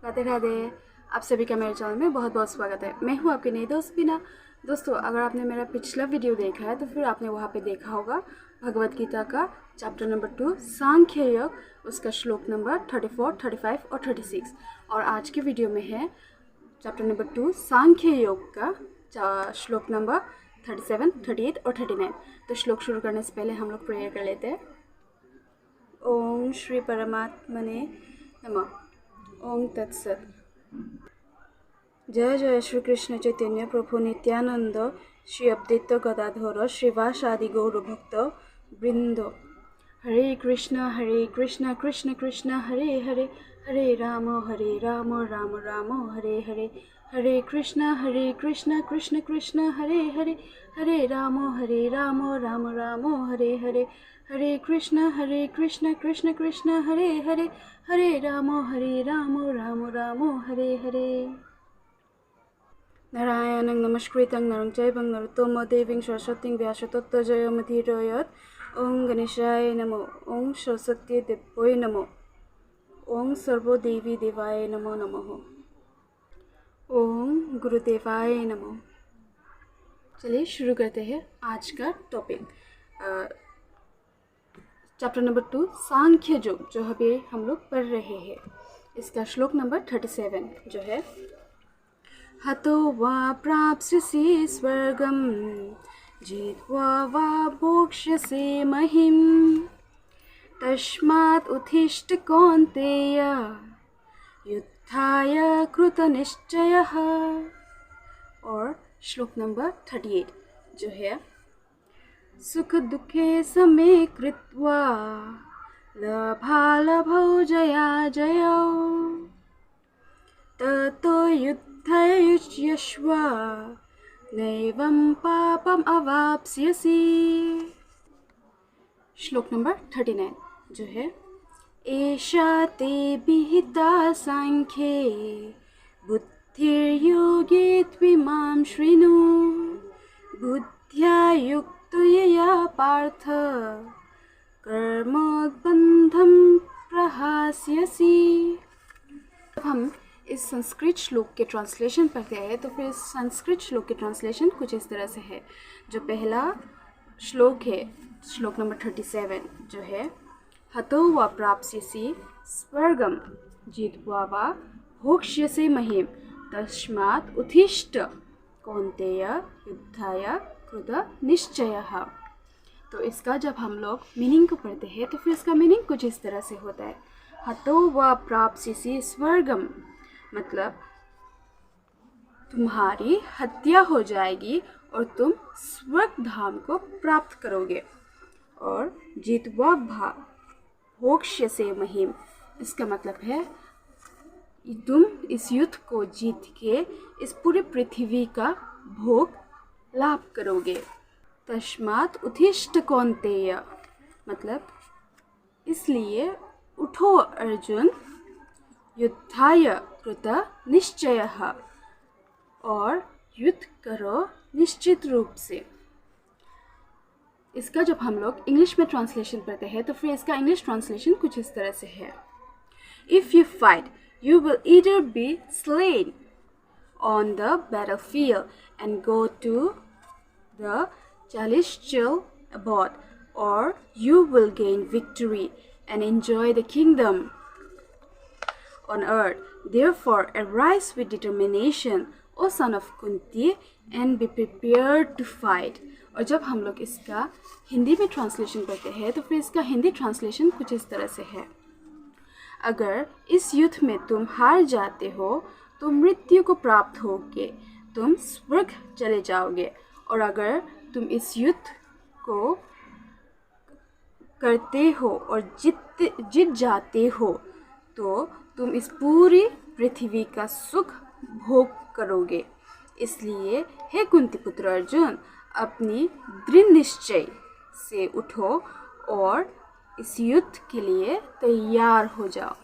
राधे राधे। आप सभी का मेरे चैनल में बहुत बहुत स्वागत है। मैं हूँ आपकी नई दोस्त बीना। दोस्तों, अगर आपने मेरा पिछला वीडियो देखा है तो फिर आपने वहाँ पे देखा होगा भगवत गीता का चैप्टर नंबर 2 सांख्य योग, उसका श्लोक नंबर 34, 35 और 36। और आज के वीडियो में है चैप्टर नंबर 2 सांख्य योग का श्लोक नंबर 37, 38 और 39। तो श्लोक शुरू करने से पहले हम लोग प्रेयर कर लेते हैं। ओम श्री परमात्मने नमः। ओम तत्सत। जय जय श्री कृष्ण चैतन्य प्रभु नित्यानंद श्री अद्वैत गदाधर श्रीवासादि गौर भक्त वृंद। हरे कृष्ण कृष्ण कृष्ण हरे हरे, हरे राम राम राम हरे हरे, हरे कृष्ण कृष्ण कृष्ण हरे हरे, हरे राम राम राम हरे हरे, हरे कृष्ण कृष्ण कृष्ण हरे हरे, हरे राम राम राम हरे हरे। नारायणं नमस्कृतं नरं चैव नरोत्तमं देवीं सरस्वतीं व्यासं ततो जयमुदीरयेत्। ओं गणेशाय नमो, ओं सरस्वती देव्यै नमो, ओं सर्वदेवी देवाय नमो नमः, ओं गुरुदेवाय नमो। चलिए शुरू करते हैं आज का टॉपिक। चैप्टर नंबर 2 सांख्य योग, जो अभी हम लोग पढ़ रहे हैं। इसका श्लोक नंबर 37 जो है, हतो वा प्राप्स्यसि स्वर्गं जित्वा वा भोक्ष्यसे महिम्, तस्मात् उत्तिष्ठ कौन्तेय युद्धाय कृतनिश्चयः। और श्लोक नंबर 38 जो है, सुख दुखे समे कृत्वा लभालभौ जया जयौ, ततो युद्धयुज्यस्व नैवं पापम अवाप्स्यसि। श्लोक नंबर 39 जो है, एषा ते विहिता सांख्ये बुद्धिर्योगे त्विमां शृणु, बुद्ध्या युक्तो यया पार्थ कर्मबन्धं प्रहास्यसि। हम इस संस्कृत श्लोक के ट्रांसलेशन पढ़ते हैं तो फिर संस्कृत श्लोक के ट्रांसलेशन कुछ इस तरह से है। जो पहला श्लोक है, श्लोक नंबर 37 जो है, हतो वा प्राप्स्यसि स्वर्गं जित्वा वा भोक्ष्यसे महिम्, तस्मात् उत्तिष्ठ कौन्तेय युद्धाय कृत निश्चयः। तो इसका जब हम लोग मीनिंग को पढ़ते हैं तो फिर इसका मीनिंग कुछ इस तरह से होता है। हतो वा प्राप्स्यसि स्वर्गम मतलब तुम्हारी हत्या हो जाएगी और तुम स्वर्ग धाम को प्राप्त करोगे। और जित्वा भा भोक्ष्यसे महिम, इसका मतलब है तुम इस युद्ध को जीत के इस पूरी पृथ्वी का भोग लाभ करोगे। तस्मात् उत्तिष्ठ कौन्तेय मतलब इसलिए उठो अर्जुन, युद्धाय कृत निश्चयः और युद्ध करो निश्चित रूप से। इसका जब हम लोग इंग्लिश में ट्रांसलेशन करते हैं तो फिर इसका इंग्लिश ट्रांसलेशन कुछ इस तरह से है, if you fight you will either be slain on the battlefield and go to the celestial abode, or you will gain victory and enjoy the kingdom on earth. Therefore, arise with determination, O son of Kunti, and be prepared to fight. और जब हम लोग इसका हिंदी में translation करते हैं तो फिर इसका हिंदी ट्रांसलेशन कुछ इस तरह से है, अगर इस युद्ध में तुम हार जाते हो तो मृत्यु को प्राप्त होके तुम स्वर्ग चले जाओगे, और अगर तुम इस युद्ध को करते हो और जीत जाते हो तो तुम इस पूरी पृथ्वी का सुख भोग करोगे। इसलिए हे कुंती पुत्र अर्जुन, अपनी दृढ़ निश्चय से उठो और इस युद्ध के लिए तैयार हो जाओ।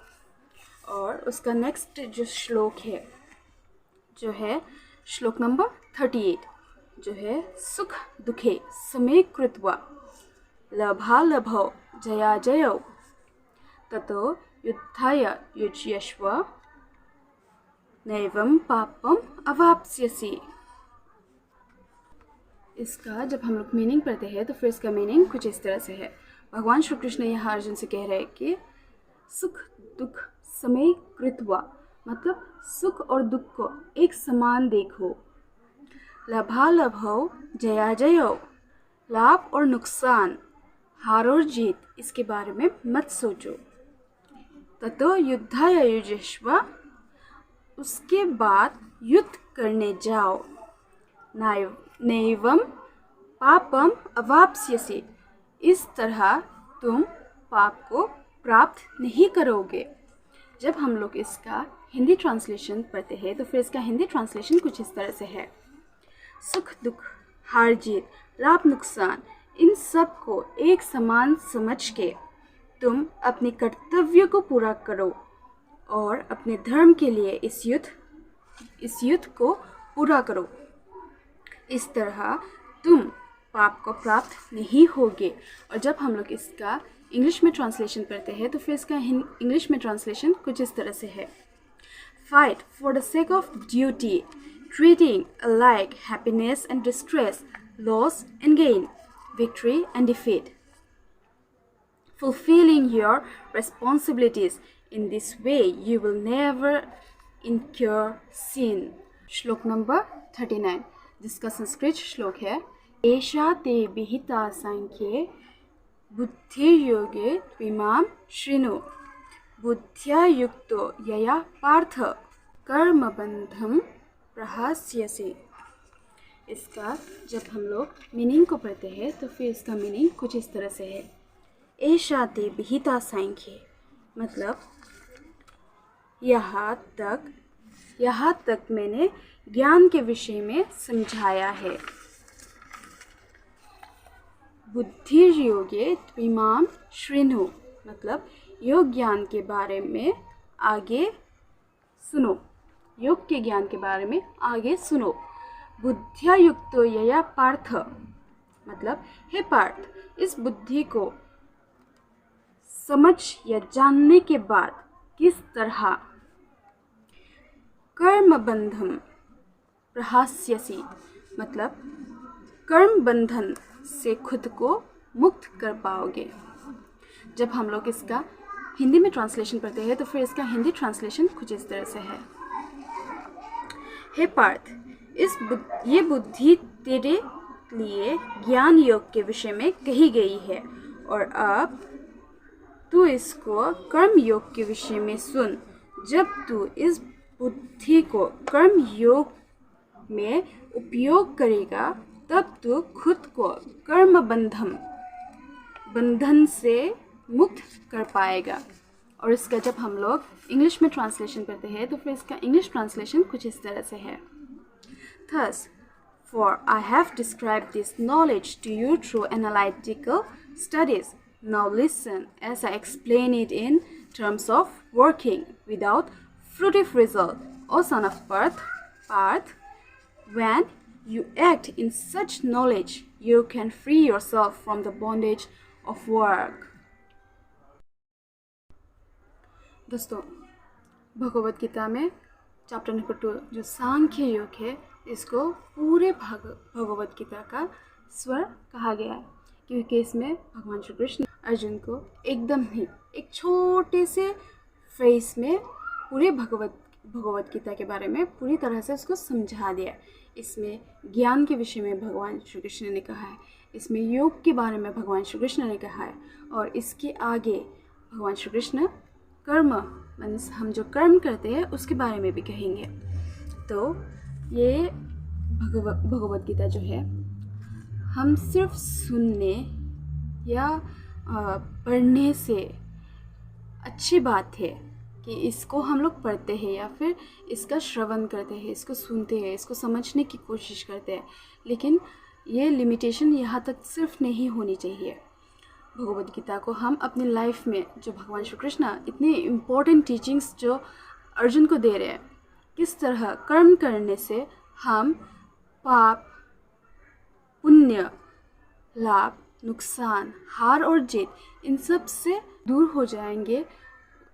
और उसका नेक्स्ट जो श्लोक है जो है श्लोक नंबर 38 जो है, सुख दुखे समे कृत्वा लभालभौ जया जयौ, ततो युद्धाय युज्यस्व नैवं पापम अवाप्स्यसि। इसका जब हम लोग मीनिंग पढ़ते हैं तो फिर इसका मीनिंग कुछ इस तरह से है। भगवान श्री कृष्ण यहाँ अर्जुन से कह रहे हैं कि सुख दुख समय कृत्वा, मतलब सुख और दुख को एक समान देखो। लभालभौ जया जयो, लाभ और नुकसान, हार और जीत, इसके बारे में मत सोचो। ततो युद्धाय युज्यस्व, उसके बाद युद्ध करने जाओ। नैवं पापम अवाप्स्यसि, इस तरह तुम पाप को प्राप्त नहीं करोगे। जब हम लोग इसका हिंदी ट्रांसलेशन पढ़ते हैं तो फिर इसका हिंदी ट्रांसलेशन कुछ इस तरह से है। सुख दुख हार जीत लाभ नुकसान, इन सब को एक समान समझ के तुम अपने कर्तव्य को पूरा करो और अपने धर्म के लिए इस युद्ध को पूरा करो। इस तरह तुम पाप को प्राप्त नहीं होगे। और जब हम लोग इसका इंग्लिश में ट्रांसलेशन करते हैं तो फिर इसका इंग्लिश में ट्रांसलेशन कुछ इस तरह से है। Fight for the sake of duty, treating alike happiness and distress, loss and gain, victory and defeat. Fulfilling your responsibilities in this way, you will never incur sin. श्लोक नंबर 39, जिसका संस्कृत श्लोक है। एषा ते विहिता सांख्ये बुद्धिर्योगे त्विमां शृणु, बुद्ध्या युक्तो यया पार्थ कर्मबन्धं प्रहास्यसि। इसका जब हम लोग मीनिंग को पढ़ते हैं तो फिर इसका मीनिंग कुछ इस तरह से है। एषा ते विहिता सांख्ये, मतलब यहाँ तक मैंने ज्ञान के विषय में समझाया है। बुद्धिर्योगे त्विमां शृणु, मतलब योग ज्ञान के बारे में आगे सुनो, योग के ज्ञान के बारे में आगे सुनो। बुद्धिया युक्तो यया पार्थ, मतलब हे पार्थ, इस बुद्धि को समझ या जानने के बाद किस तरह कर्म बंधम प्रहास्यसि, मतलब कर्म बंधन से खुद को मुक्त कर पाओगे। जब हम लोग इसका हिंदी में ट्रांसलेशन पढ़ते हैं तो फिर इसका हिंदी ट्रांसलेशन कुछ इस तरह से है। हे पार्थ, ये बुद्धि तेरे लिए ज्ञान योग के विषय में कही गई है और अब तू इसको कर्म योग के विषय में सुन। जब तू इस बुद्धि को कर्म योग में उपयोग करेगा तब तू खुद को कर्म बंधन से मुक्त कर पाएगा। और इसका जब हम लोग इंग्लिश में ट्रांसलेशन करते हैं तो फिर इसका इंग्लिश ट्रांसलेशन कुछ इस तरह से है। Thus, for I have described this knowledge to you through analytical studies. Now listen as I explain it in terms of working without fruitive result. O son of Parth, when you act in such knowledge, you can free yourself from the bondage of work. दोस्तों, भगवद गीता में chapter number 2 जो सांख्य योग है, इसको पूरे भगवद गीता का स्वर कहा गया है, क्योंकि इसमें भगवान श्री कृष्ण अर्जुन को एकदम ही एक छोटे से फ्रेज में पूरे भगवद गीता के बारे में पूरी तरह से उसको समझा दिया। इसमें ज्ञान के विषय में भगवान श्री कृष्ण ने कहा है, इसमें योग के बारे में भगवान श्री कृष्ण ने कहा है, और इसके आगे भगवान श्री कृष्ण कर्म, मीन्स हम जो कर्म करते हैं उसके बारे में भी कहेंगे। तो ये भगवद गीता जो है, हम सिर्फ सुनने या पढ़ने से अच्छी बात है कि इसको हम लोग पढ़ते हैं या फिर इसका श्रवण करते हैं, इसको सुनते हैं, इसको समझने की कोशिश करते हैं, लेकिन ये लिमिटेशन यहाँ तक सिर्फ नहीं होनी चाहिए। भगवद गीता को हम अपनी लाइफ में, जो भगवान श्री कृष्ण इतने इम्पोर्टेंट टीचिंग्स जो अर्जुन को दे रहे हैं, किस तरह कर्म करने से हम पाप, पुण्य, लाभ, नुकसान, हार और जीत, इन सब से दूर हो जाएंगे,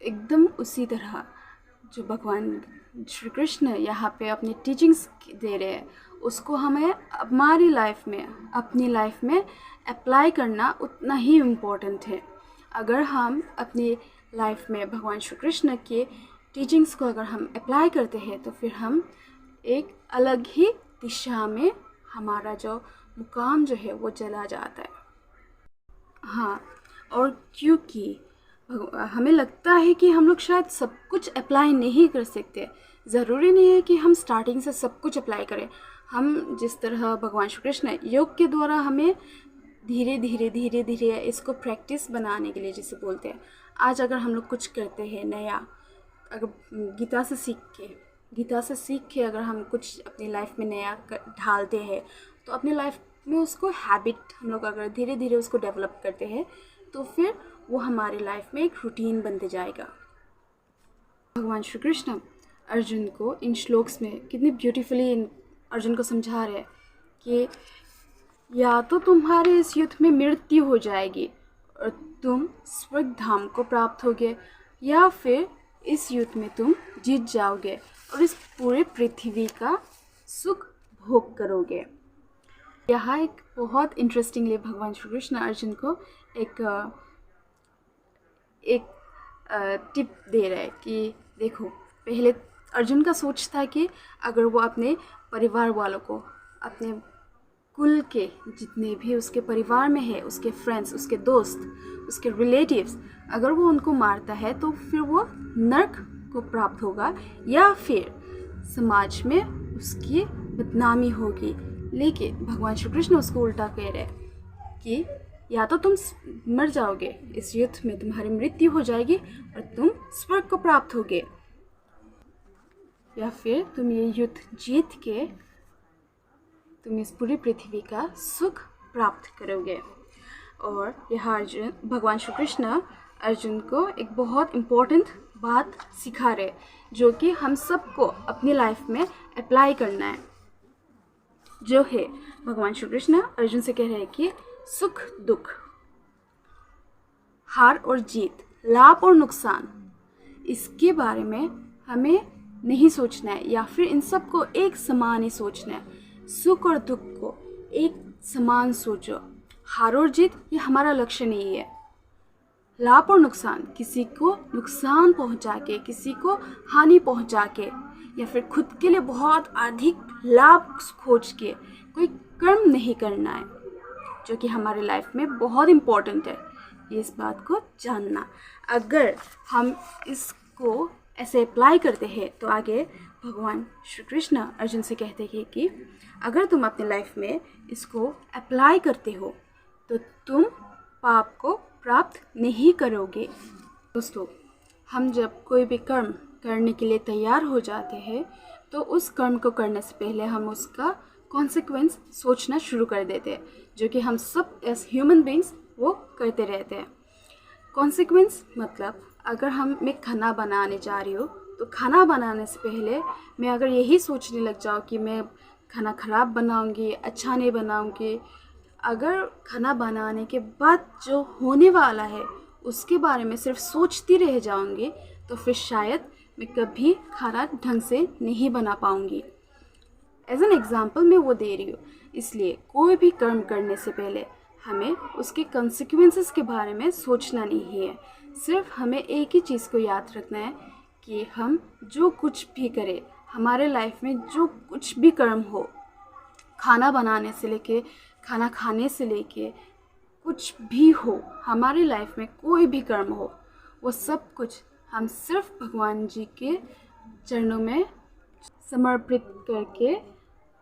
एकदम उसी तरह जो भगवान श्री कृष्ण यहाँ पे अपनी टीचिंग्स दे रहे हैं उसको हमें हमारी लाइफ में, अपनी लाइफ में अप्लाई करना उतना ही इम्पोर्टेंट है। अगर हम अपनी लाइफ में भगवान श्री कृष्ण के टीचिंग्स को अगर हम अप्लाई करते हैं तो फिर हम एक अलग ही दिशा में हमारा जो मुकाम जो है वो चला जाता है। हाँ, और क्योंकि हमें लगता है कि हम लोग शायद सब कुछ अप्लाई नहीं कर सकते, ज़रूरी नहीं है कि हम स्टार्टिंग से सब कुछ अप्लाई करें। हम जिस तरह भगवान श्री कृष्ण योग के द्वारा हमें धीरे धीरे इसको प्रैक्टिस बनाने के लिए जिसे बोलते हैं, आज अगर हम लोग कुछ करते हैं नया, अगर गीता से सीख के अगर हम कुछ अपनी लाइफ में नया ढालते हैं तो अपनी लाइफ में उसको हैबिट हम लोग अगर धीरे धीरे उसको डेवलप करते हैं तो फिर वो हमारी लाइफ में एक रूटीन बनते जाएगा। भगवान श्री कृष्ण अर्जुन को इन श्लोक्स में कितनी ब्यूटीफुली अर्जुन को समझा रहे हैं कि या तो तुम्हारे इस युद्ध में मृत्यु हो जाएगी और तुम स्वर्ग धाम को प्राप्त होगे, या फिर इस युद्ध में तुम जीत जाओगे और इस पूरे पृथ्वी का सुख भोग करोगे। यहाँ एक बहुत इंटरेस्टिंगली भगवान श्री कृष्ण अर्जुन को एक टिप दे रहा है कि देखो, पहले अर्जुन का सोच था कि अगर वो अपने परिवार वालों को, अपने कुल के जितने भी उसके परिवार में है, उसके फ्रेंड्स, उसके दोस्त, उसके रिलेटिव्स, अगर वो उनको मारता है तो फिर वो नरक को प्राप्त होगा या फिर समाज में उसकी बदनामी होगी। लेकिन भगवान श्री कृष्ण उसको उल्टा कह रहे हैं कि या तो तुम मर जाओगे, इस युद्ध में तुम्हारी मृत्यु हो जाएगी और तुम स्वर्ग को प्राप्त होगे, या फिर तुम ये युद्ध जीत के तुम इस पूरी पृथ्वी का सुख प्राप्त करोगे। और यहाँ भगवान श्री कृष्ण अर्जुन को एक बहुत इम्पोर्टेंट बात सिखा रहे जो कि हम सबको अपनी लाइफ में अप्लाई करना है। जो है भगवान श्री कृष्ण अर्जुन से कह रहे हैं कि सुख दुख, हार और जीत, लाभ और नुकसान, इसके बारे में हमें नहीं सोचना है या फिर इन सब को एक समान ही सोचना है। सुख और दुख को एक समान सोचो। हार और जीत ये हमारा लक्ष्य नहीं है। लाभ और नुकसान, किसी को नुकसान पहुंचा के, किसी को हानि पहुंचा के या फिर खुद के लिए बहुत अधिक लाभ खोज के कोई कर्म नहीं करना है, जो कि हमारे लाइफ में बहुत इम्पोर्टेंट है। इस बात को जानना, अगर हम इसको ऐसे अप्लाई करते हैं तो आगे भगवान श्री कृष्ण अर्जुन से कहते हैं कि अगर तुम अपनी लाइफ में इसको अप्लाई करते हो तो तुम पाप को प्राप्त नहीं करोगे। दोस्तों, हम जब कोई भी कर्म करने के लिए तैयार हो जाते हैं तो उस कर्म को करने से पहले हम उसका कॉन्सिक्वेंस सोचना शुरू कर देते हैं, जो कि हम सब एज ह्यूमन बीइंग्स वो करते रहते हैं। कॉन्सिक्वेंस मतलब अगर मैं खाना बनाने जा रही हूँ तो खाना बनाने से पहले मैं अगर यही सोचने लग जाऊँ कि मैं खाना ख़राब बनाऊँगी, अच्छा नहीं बनाऊँगी, अगर खाना बनाने के बाद जो होने वाला है उसके बारे में सिर्फ सोचती रह जाऊँगी तो फिर शायद मैं कभी खाना ढंग से नहीं बना पाऊँगी। एज एन एग्ज़ाम्पल मैं वो दे रही हूँ। इसलिए कोई भी कर्म करने से पहले हमें उसके कंसिक्वेंसेस के बारे में सोचना नहीं है। सिर्फ हमें एक ही चीज़ को याद रखना है कि हम जो कुछ भी करें, हमारे लाइफ में जो कुछ भी कर्म हो, खाना बनाने से लेके खाना खाने से लेके कुछ भी हो, हमारी लाइफ में कोई भी कर्म हो, वो सब कुछ हम सिर्फ भगवान जी के चरणों में समर्पित करके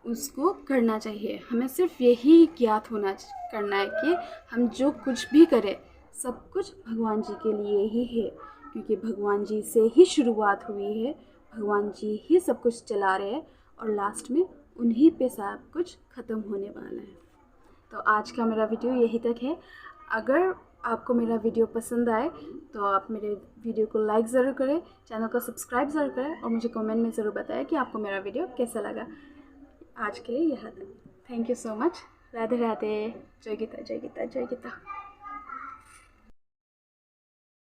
उसको करना चाहिए। हमें सिर्फ यही ज्ञात करना है कि हम जो कुछ भी करें सब कुछ भगवान जी के लिए ही है, क्योंकि भगवान जी से ही शुरुआत हुई है, भगवान जी ही सब कुछ चला रहे हैं और लास्ट में उन्हीं पे सब कुछ ख़त्म होने वाला है। तो आज का मेरा वीडियो यही तक है। अगर आपको मेरा वीडियो पसंद आए तो आप मेरे वीडियो को लाइक ज़रूर करें, चैनल को सब्सक्राइब ज़रूर करें और मुझे कमेंट में ज़रूर बताएं कि आपको मेरा वीडियो कैसा लगा। आज के लिए यहाँ तक। Thank you so much. Radhe Radhe. जय गीता, जय गीता, जय गीता।